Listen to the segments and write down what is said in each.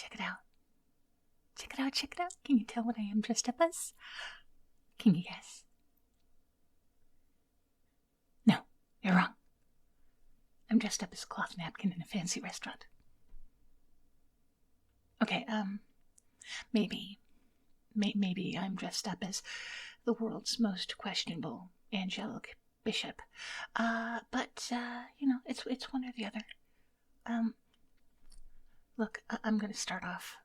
Check it out. Check it out, check it out. Can you tell what I am dressed up as? Can you guess? No, you're wrong. I'm dressed up as a cloth napkin in a fancy restaurant. Okay, maybe I'm dressed up as the world's most questionable angelic bishop. But it's one or the other. Look, I'm going to start off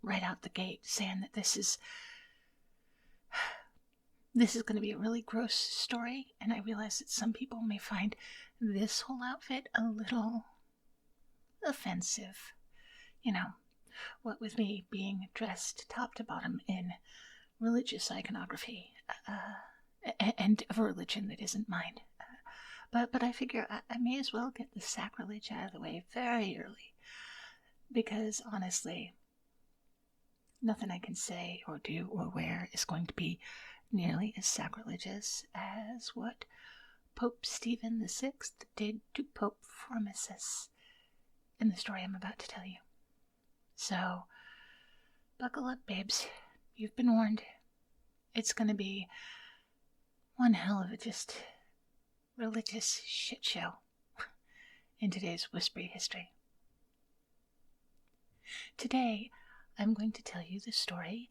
right out the gate saying that this is going to be a really gross story, and I realize that some people may find this whole outfit a little offensive. What with me being dressed top to bottom in religious iconography, and of a religion that isn't mine. But I figure I may as well get the sacrilege out of the way very early, because honestly, nothing I can say or do or wear is going to be nearly as sacrilegious as what Pope Stephen VI did to Pope Formosus in the story I'm about to tell you. So, buckle up, babes. You've been warned. It's going to be one hell of a just religious shit show in today's whispery history. Today, I'm going to tell you the story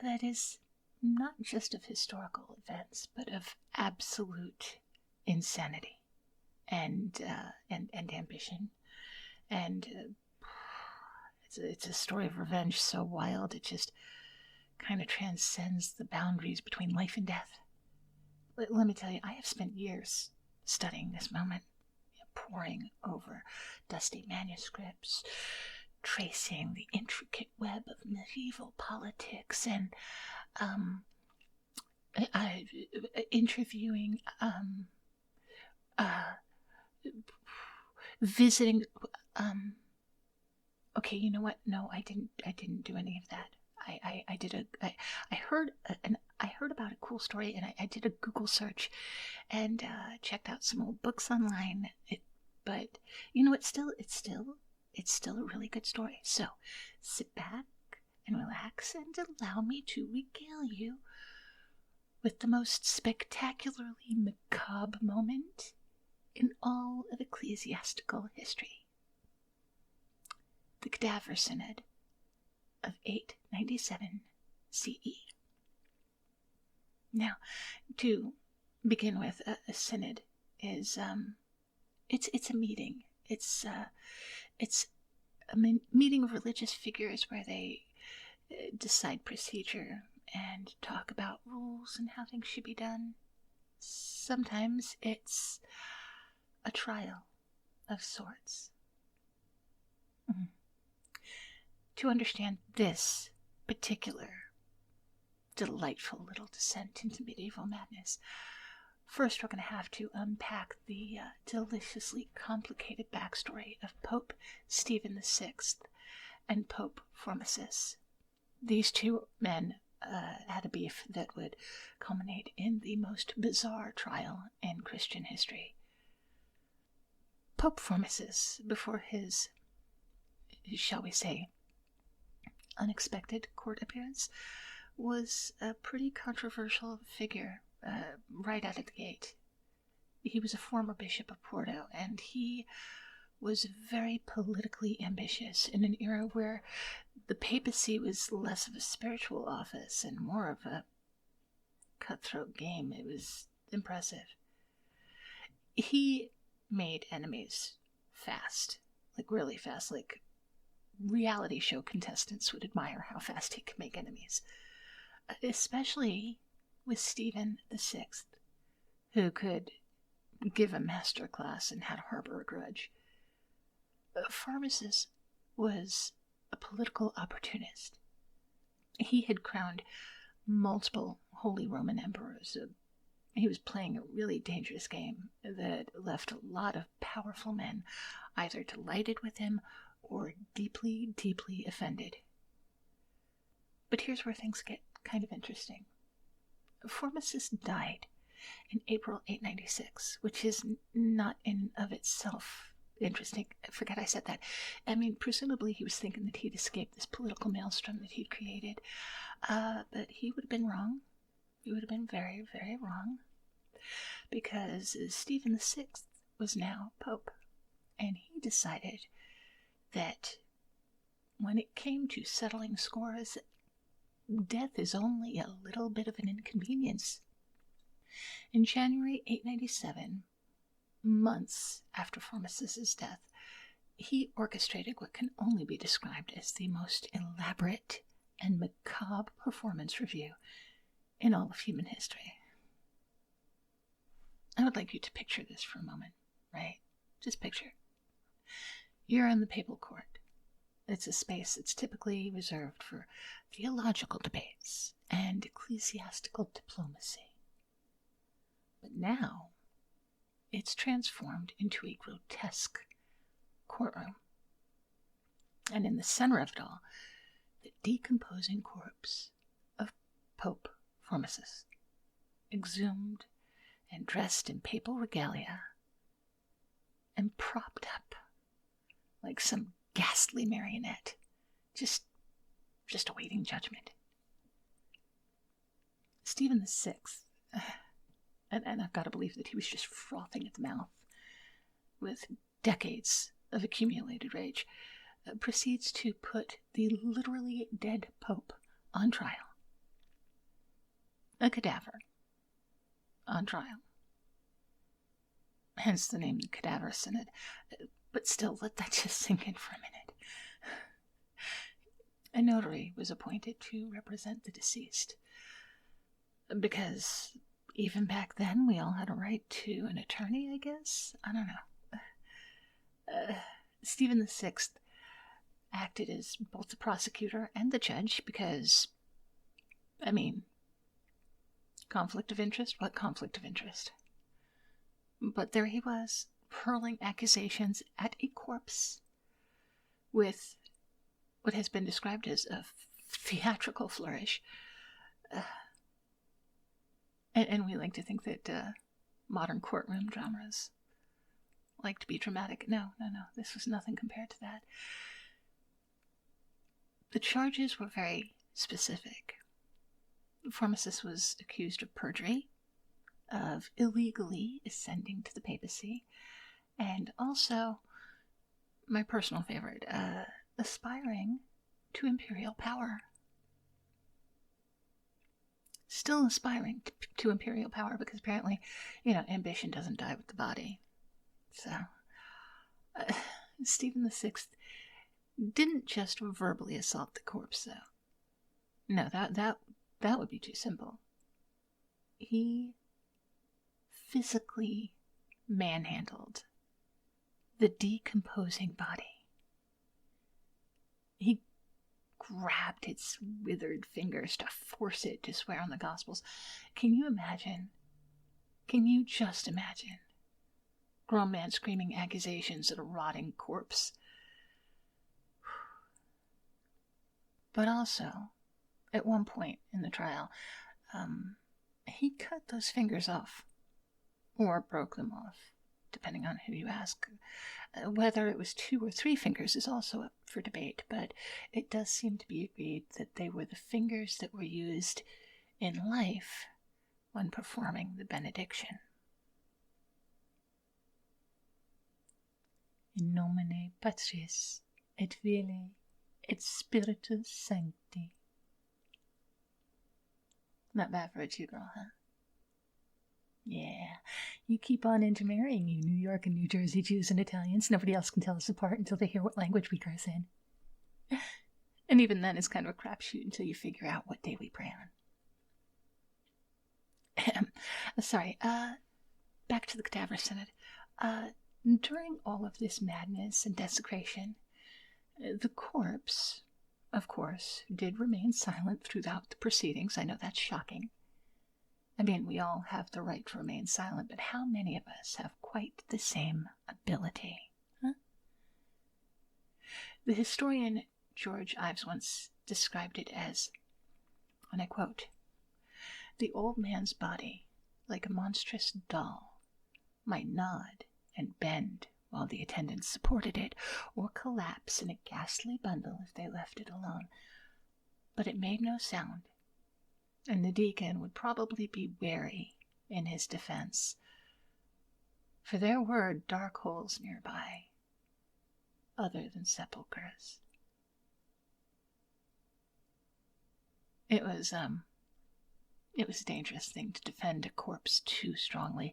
that is not just of historical events, but of absolute insanity and ambition. And it's a story of revenge so wild it just kind of transcends the boundaries between life and death. Let me tell you, I have spent years studying this moment, poring over dusty manuscripts, tracing the intricate web of medieval politics, and interviewing, visiting. Okay, you know what? No, I didn't do any of that. I heard about a cool story, and I did a Google search and checked out some old books online. But you know, it's still a really good story. So sit back and relax and allow me to regale you with the most spectacularly macabre moment in all of ecclesiastical history. The Cadaver Synod of 897 CE. Now, to begin with, a synod is it's a meeting. It's a meeting of religious figures where they decide procedure and talk about rules and how things should be done. Sometimes it's a trial of sorts. To understand this particular delightful little descent into medieval madness, first we're going to have to unpack the deliciously complicated backstory of Pope Stephen VI and Pope Formosus. These two men had a beef that would culminate in the most bizarre trial in Christian history. Pope Formosus, before his, shall we say, unexpected court appearance, was a pretty controversial figure right out of the gate. He was a former bishop of Porto, and he was very politically ambitious in an era where the papacy was less of a spiritual office and more of a cutthroat game. It was impressive. He made enemies fast, like really fast, like reality show contestants would admire how fast he could make enemies, especially with Stephen VI, who could give a master class in how to harbor a grudge. Formosus was a political opportunist. He had crowned multiple Holy Roman emperors. He was playing a really dangerous game that left a lot of powerful men either delighted with him or deeply, deeply offended. But here's where things get kind of interesting. Formosus died in April 896, which is not in of itself interesting. I forget I said that. I mean, presumably he was thinking that he'd escaped this political maelstrom that he'd created. But he would have been wrong. He would have been very, very wrong. Because Stephen VI was now Pope. And he decided that when it came to settling scores, death is only a little bit of an inconvenience. In January 897, months after Formos's death, he orchestrated what can only be described as the most elaborate and macabre performance review in all of human history. I would like you to picture this for a moment, right? Just picture. You're in the papal court. It's a space that's typically reserved for theological debates and ecclesiastical diplomacy. But now, it's transformed into a grotesque courtroom. And in the center of it all, the decomposing corpse of Pope Formosus, exhumed and dressed in papal regalia and propped up like some ghastly marionette, just awaiting judgment. Stephen VI, and I've got to believe that he was just frothing at the mouth with decades of accumulated rage, proceeds to put the literally dead Pope on trial. A cadaver on trial. Hence the name, the Cadaver Synod. But still, let that just sink in for a minute. A notary was appointed to represent the deceased. Because even back then, we all had a right to an attorney, I guess? I don't know. Stephen VI acted as both the prosecutor and the judge because, I mean, conflict of interest? What conflict of interest? But there he was, hurling accusations at a corpse with what has been described as a theatrical flourish. And we like to think that modern courtroom dramas like to be dramatic. No. This was nothing compared to that. The charges were very specific. Formosus was accused of perjury, of illegally ascending to the papacy, and also, my personal favorite, aspiring to imperial power. Still aspiring to imperial power because apparently, ambition doesn't die with the body. So, Stephen VI didn't just verbally assault the corpse, though. No, that would be too simple. He physically manhandled the decomposing body. He grabbed its withered fingers to force it to swear on the Gospels. Can you imagine? Can you just imagine? Grown man screaming accusations at a rotting corpse. But also, at one point in the trial, he cut those fingers off, or broke them off, depending on who you ask. Whether it was 2 or 3 fingers is also up for debate, but it does seem to be agreed that they were the fingers that were used in life when performing the benediction. In nomine Patris et Filii et Spiritus Sancti. Not bad for a 2-girl, huh? Yeah, you keep on intermarrying, you New York and New Jersey Jews and Italians. Nobody else can tell us apart until they hear what language we curse in. And even then, it's kind of a crapshoot until you figure out what day we pray on. Sorry, back to the Cadaver Synod. During all of this madness and desecration, the corpse, of course, did remain silent throughout the proceedings. I know that's shocking. I mean, we all have the right to remain silent, but how many of us have quite the same ability? Huh? The historian George Ives once described it as, and I quote, "The old man's body, like a monstrous doll, might nod and bend while the attendants supported it, or collapse in a ghastly bundle if they left it alone. But it made no sound, and the deacon would probably be wary in his defense, for there were dark holes nearby, other than sepulchres. It was a dangerous thing to defend a corpse too strongly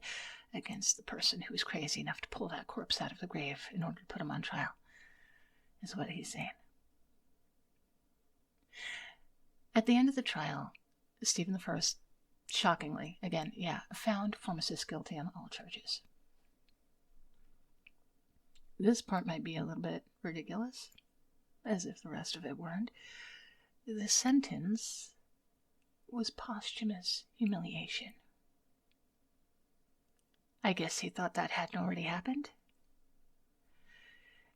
against the person who was crazy enough to pull that corpse out of the grave in order to put him on trial, is what he's saying. At the end of the trial, Stephen I, shockingly, again, found Formosus guilty on all charges. This part might be a little bit ridiculous, as if the rest of it weren't. The sentence was posthumous humiliation. I guess he thought that hadn't already happened.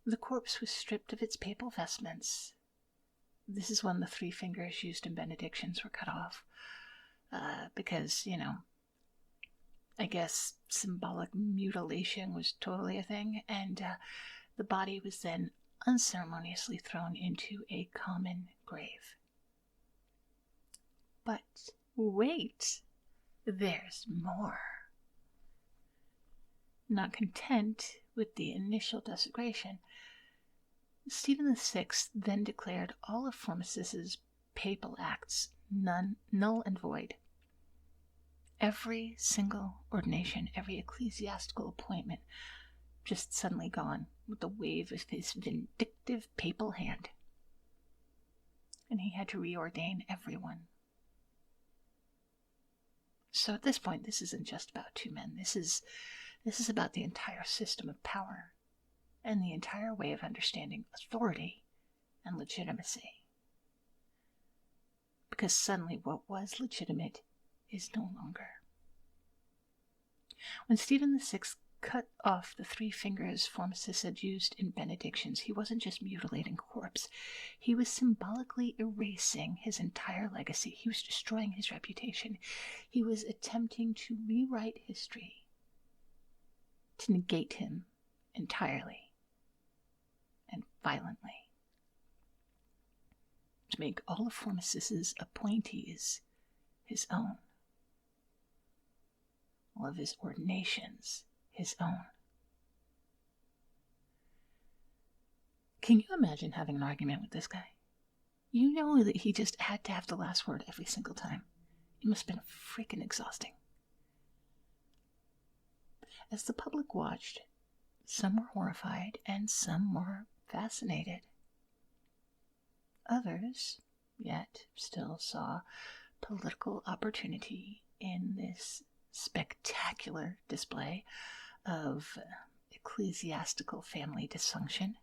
The corpse was stripped of its papal vestments. This is when the 3 fingers used in benedictions were cut off, because, I guess symbolic mutilation was totally a thing, and the body was then unceremoniously thrown into a common grave. But wait, there's more. Not content with the initial desecration, Stephen VI then declared all of Formosus's papal acts null and void. Every single ordination, every ecclesiastical appointment, just suddenly gone with the wave of his vindictive papal hand. And he had to reordain everyone. So at this point, this isn't just about 2 men. This is about the entire system of power and the entire way of understanding authority and legitimacy. Because suddenly what was legitimate is no longer. When Stephen VI cut off the 3 fingers Formosus had used in benedictions, he wasn't just mutilating a corpse. He was symbolically erasing his entire legacy. He was destroying his reputation. He was attempting to rewrite history, to negate him entirely and violently, to make all of Formosus's appointees his own, all of his ordinations his own. Can you imagine having an argument with this guy? You know that he just had to have the last word every single time. It must have been freaking exhausting. As the public watched, some were horrified and some were fascinated. Others, yet, still saw political opportunity in this spectacular display of ecclesiastical family dysfunction.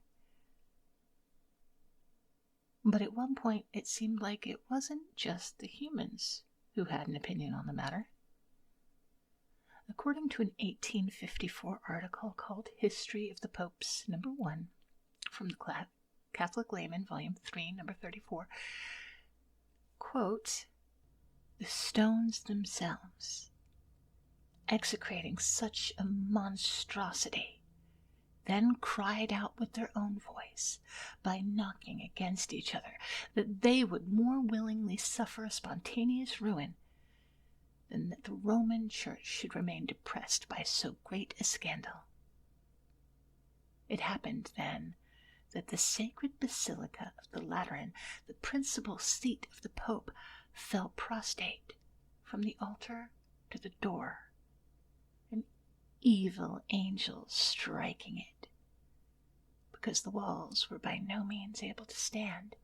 But at one point, it seemed like it wasn't just the humans who had an opinion on the matter. According to an 1854 article called History of the Popes, number 1, from the Catholic Layman, volume 3, number 34, quote, "The stones themselves, execrating such a monstrosity, then cried out with their own voice, by knocking against each other, that they would more willingly suffer a spontaneous ruin than that the Roman Church should remain depressed by so great a scandal. It happened then that the sacred basilica of the Lateran, the principal seat of the Pope, fell prostrate from the altar to the door, an evil angel striking it, because the walls were by no means able to stand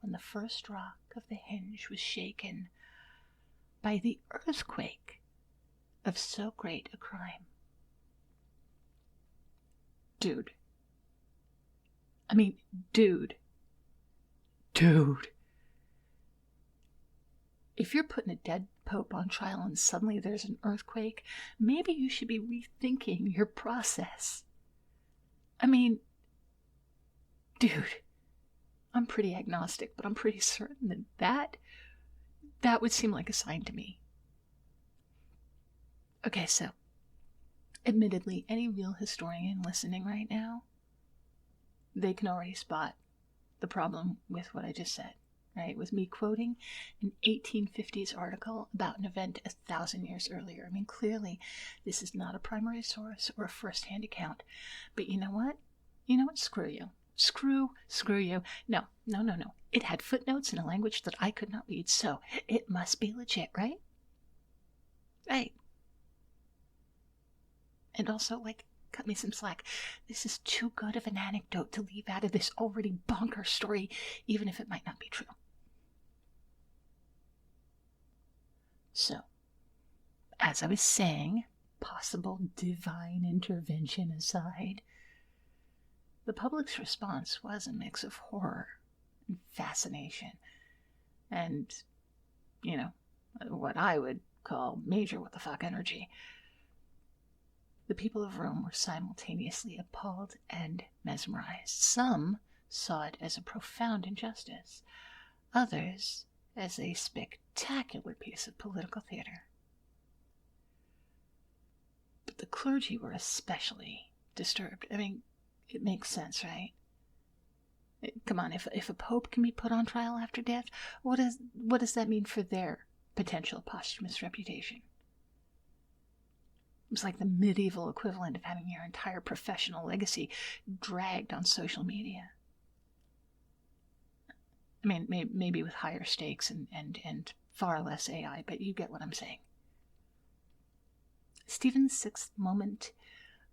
when the first rock of the hinge was shaken by the earthquake of so great a crime." Dude. If you're putting a dead pope on trial and suddenly there's an earthquake, maybe you should be rethinking your process. Dude, I'm pretty agnostic, but I'm pretty certain that would seem like a sign to me. Okay, so Admittedly, any real historian listening right now, they can already spot the problem with what I just said, right? With me quoting an 1850s article about an event 1,000 years earlier. I mean, clearly, this is not a primary source or a first-hand account. But you know what? You know what? Screw you. Screw you. No. It had footnotes in a language that I could not read, so it must be legit, right? Right. And also, cut me some slack. This is too good of an anecdote to leave out of this already bonkers story, even if it might not be true. So, as I was saying, possible divine intervention aside, the public's response was a mix of horror and fascination and, what I would call major what the fuck energy. The people of Rome were simultaneously appalled and mesmerized. Some saw it as a profound injustice, others as a spectacular piece of political theater. But the clergy were especially disturbed. I mean, it makes sense, right? Come on, if a pope can be put on trial after death, what does that mean for their potential posthumous reputation? It was like the medieval equivalent of having your entire professional legacy dragged on social media. I mean, maybe with higher stakes and far less AI, but you get what I'm saying. Stephen VI's moment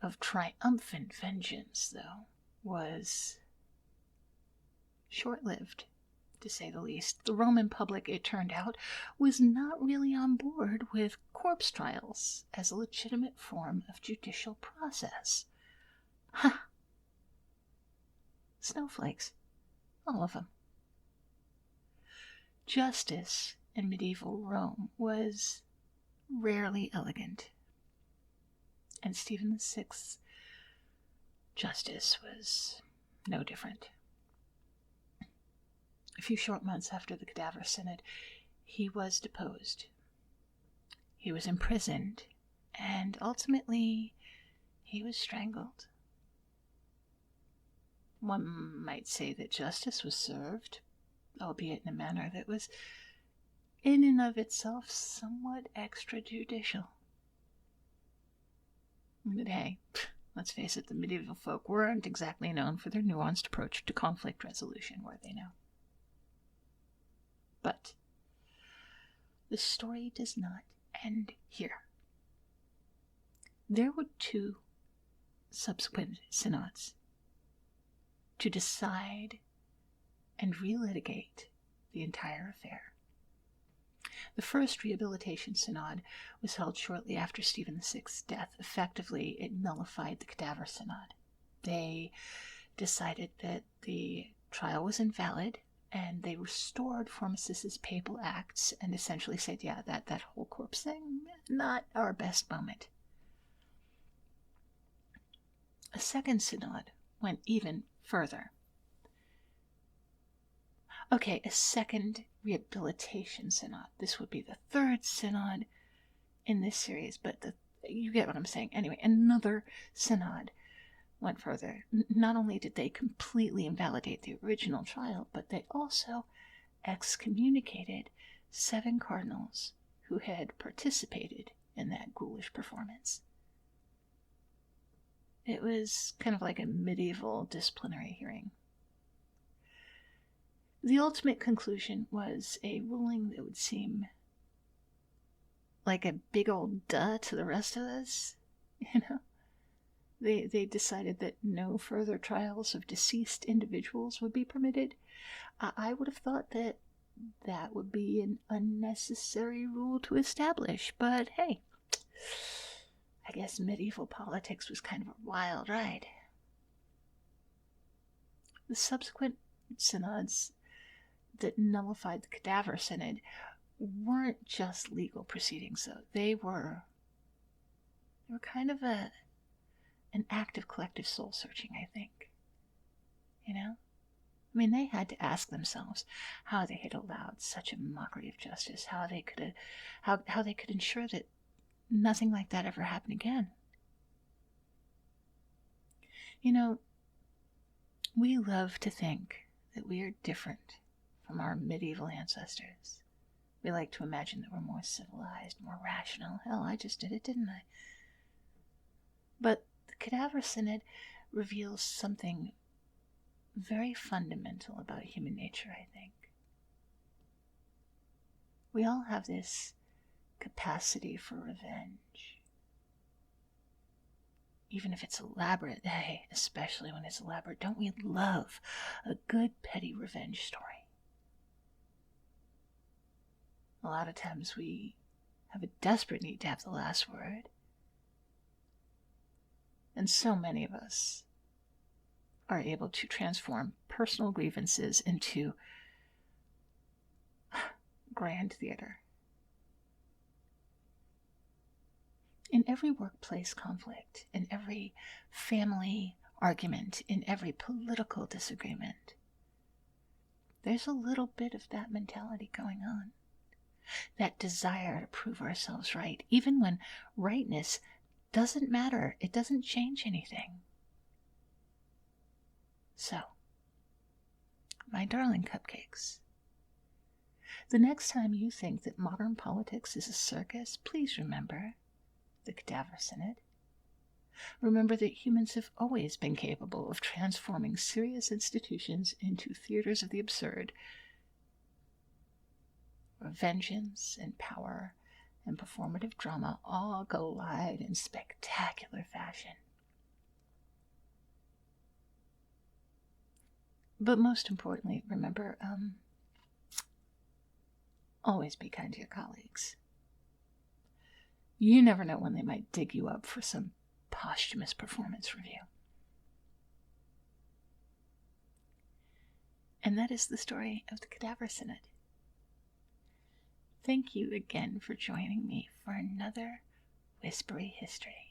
of triumphant vengeance, though, was short-lived, to say the least. The Roman public, it turned out, was not really on board with corpse trials as a legitimate form of judicial process. Snowflakes. All of them. Justice in medieval Rome was rarely elegant, and Stephen VI's justice was no different. A few short months after the Cadaver Synod, he was deposed. He was imprisoned, and ultimately he was strangled. One might say that justice was served, albeit in a manner that was in and of itself somewhat extrajudicial. But hey, let's face it, the medieval folk weren't exactly known for their nuanced approach to conflict resolution, were they now? But the story does not end here. There were 2 subsequent synods to decide and relitigate the entire affair. The first rehabilitation synod was held shortly after Stephen VI's death. Effectively, it nullified the Cadaver Synod. They decided that the trial was invalid, and they restored Formicus's papal acts and essentially said, yeah, that whole corpse thing, not our best moment. A second synod went even further. Okay, a second rehabilitation synod. This would be the 3rd synod in this series, but you get what I'm saying. Anyway, another synod went further. Not only did they completely invalidate the original trial, but they also excommunicated 7 cardinals who had participated in that ghoulish performance. It was kind of like a medieval disciplinary hearing. The ultimate conclusion was a ruling that would seem like a big old duh to the rest of us, They decided that no further trials of deceased individuals would be permitted. I would have thought that would be an unnecessary rule to establish, but hey, I guess medieval politics was kind of a wild ride. The subsequent synods that nullified the Cadaver Synod weren't just legal proceedings, though. They were kind of an act of collective soul searching, I think. I mean, they had to ask themselves how they had allowed such a mockery of justice, how they could ensure that nothing like that ever happened again. You know, we love to think that we are different from our medieval ancestors. We like to imagine that we're more civilized, more rational. Hell, I just did it, didn't I? But the Cadaver Synod reveals something very fundamental about human nature, I think. We all have this capacity for revenge. Even if it's elaborate, hey, especially when it's elaborate, don't we love a good petty revenge story? A lot of times we have a desperate need to have the last word. And so many of us are able to transform personal grievances into grand theater. In every workplace conflict, in every family argument, in every political disagreement, there's a little bit of that mentality going on. That desire to prove ourselves right, even when rightness doesn't matter. It doesn't change anything. So, my darling cupcakes, the next time you think that modern politics is a circus, please remember the Cadaver Synod. Remember that humans have always been capable of transforming serious institutions into theaters of the absurd, where vengeance and power and performative drama all collide in spectacular fashion. But most importantly, remember, always be kind to your colleagues. You never know when they might dig you up for some posthumous performance review. And that is the story of the Cadaver Synod. Thank you again for joining me for another Whispery History.